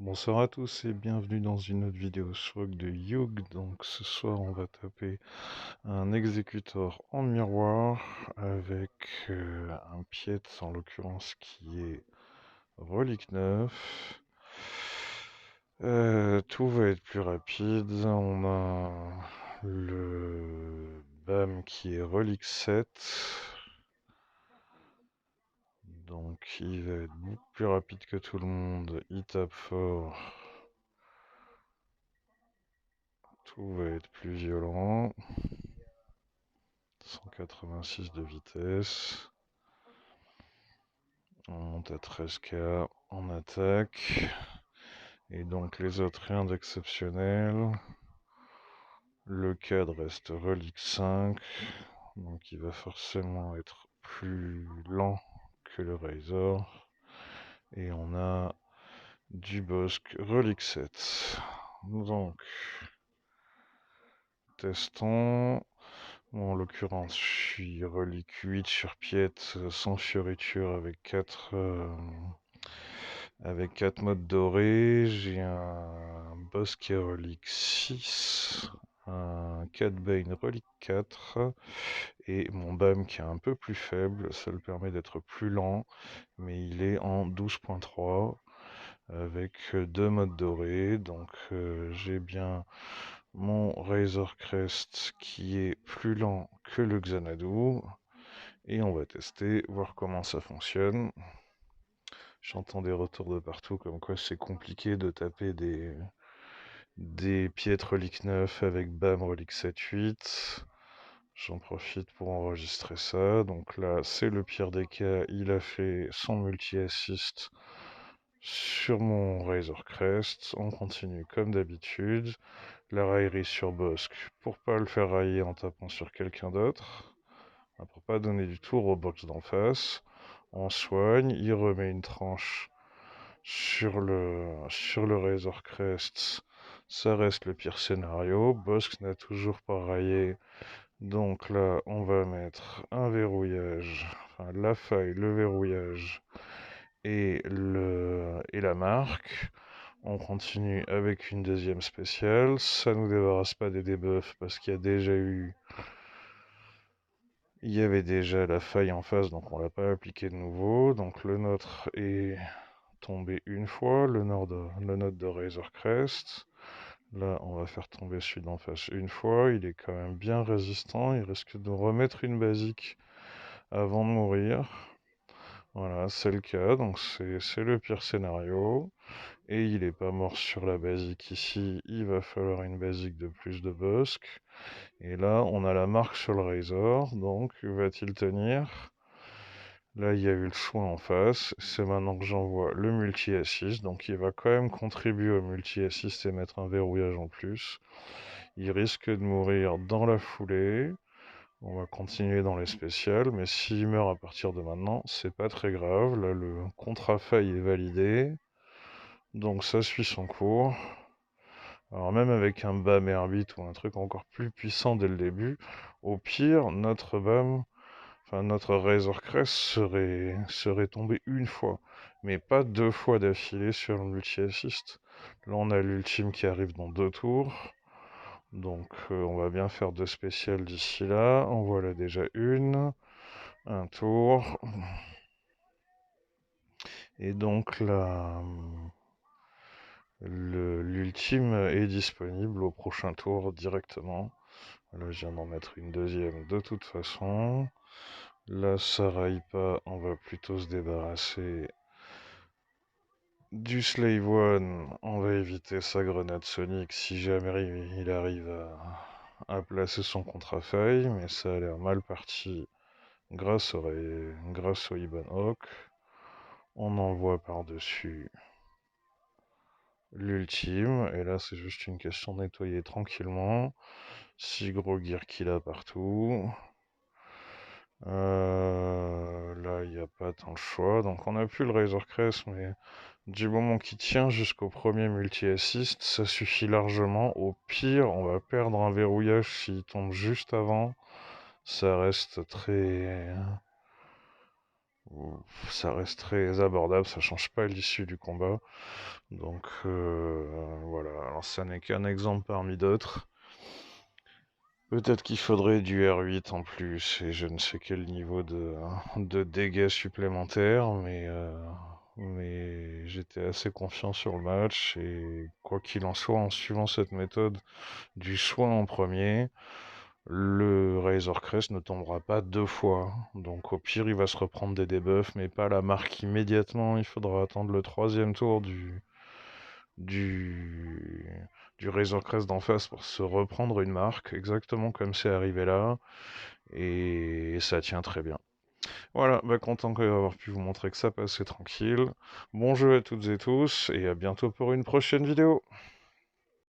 Bonsoir à tous et bienvenue dans une autre vidéo sur de Yug. Donc ce soir on va taper un exécuteur en miroir avec un piet en l'occurrence qui est relique 9. Tout va être plus rapide. On a le BAM qui est relique 7. Donc il va être beaucoup plus rapide que tout le monde. Il tape fort. Tout va être plus violent. 186 de vitesse. On monte à 13K en attaque. Et donc les autres, rien d'exceptionnel. Le cadre reste relique 5. Donc il va forcément être plus lent que le Razor. Et on a du Bosque relique 7. Donc, testons. Bon, en l'occurrence, je suis relique 8 sur Piette, sans fioriture avec 4 modes dorés. J'ai un boss qui est relique 6, un Cat Bane relique 4 et mon BAM qui est un peu plus faible. Ça le permet d'être plus lent, mais il est en 12.3 avec 2 modes dorés. Donc j'ai bien mon Razor Crest qui est plus lent que le Xanadu. Et on va tester, voir comment ça fonctionne. J'entends des retours de partout comme quoi c'est compliqué de taper des piètres reliques 9 avec BAM relique 7-8. J'en profite pour enregistrer ça. Donc là, c'est le pire des cas. Il a fait son multi-assist sur mon Razor Crest. On continue comme d'habitude. La raillerie sur Bosque pour pas le faire railler en tapant sur quelqu'un d'autre. Pour pas donner du tour au box d'en face. On soigne, il remet une tranche sur le Razor Crest. Ça reste le pire scénario. Bosque n'a toujours pas raillé. Donc là, on va mettre un verrouillage, enfin la faille, le verrouillage et la marque. On continue avec une deuxième spéciale. Ça nous débarrasse pas des debuffs parce il y avait déjà la faille en face, donc on l'a pas appliqué de nouveau. Donc le nôtre est tombé une fois, le nôtre de Razor Crest. Là, on va faire tomber celui d'en face une fois. Il est quand même bien résistant. Il risque de remettre une basique avant de mourir. Voilà, c'est le cas. Donc c'est le pire scénario. Et il n'est pas mort sur la basique ici. Il va falloir une basique de plus de Bosque. Et là, on a la marque sur le Razor. Donc, va-t-il tenir? Là, il y a eu le choix en face. C'est maintenant que j'envoie le multi-assist. Donc, il va quand même contribuer au multi-assist et mettre un verrouillage en plus. Il risque de mourir dans la foulée. On va continuer dans les spéciales. Mais s'il meurt à partir de maintenant, c'est pas très grave. Là, le contrat-faille est validé. Donc, ça suit son cours. Alors, même avec un BAM Herbit ou un truc encore plus puissant dès le début, au pire, notre BAM. Enfin, notre Razor Crest serait tombé une fois, mais pas deux fois d'affilée sur le multi-assist. Là, on a l'ultime qui arrive dans 2 tours. Donc, on va bien faire 2 spéciales d'ici là. En voilà déjà une. Un tour. Et donc, l'ultime est disponible au prochain tour directement. Là, je viens d'en mettre une deuxième de toute façon. Là, ça raille pas, on va plutôt se débarrasser du Slave One. On va éviter sa grenade sonique si jamais il arrive à placer son contre-faille, mais ça a l'air mal parti grâce au Ibon Hawk. On envoie par-dessus l'ultime, et là c'est juste une question de nettoyer tranquillement. 6 gros gear qu'il a partout. Là, il n'y a pas tant de choix. Donc, on n'a plus le Razor Crest, mais du moment qu'il tient jusqu'au premier multi-assist, ça suffit largement. Au pire, on va perdre un verrouillage s'il tombe juste avant. Ça reste très, Ça reste très abordable, ça change pas l'issue du combat. Donc voilà, alors ça n'est qu'un exemple parmi d'autres. Peut-être qu'il faudrait du R8 en plus et je ne sais quel niveau de dégâts supplémentaires, mais j'étais assez confiant sur le match et quoi qu'il en soit, en suivant cette méthode du soin en premier, le Razor Crest ne tombera pas deux fois. Donc au pire, il va se reprendre des debuffs, mais pas la marque immédiatement. Il faudra attendre le troisième tour du, du Razor Crest d'en face pour se reprendre une marque, exactement comme c'est arrivé là. Et ça tient très bien. Voilà, bah content d'avoir pu vous montrer que ça passait tranquille. Bon jeu à toutes et tous, et à bientôt pour une prochaine vidéo.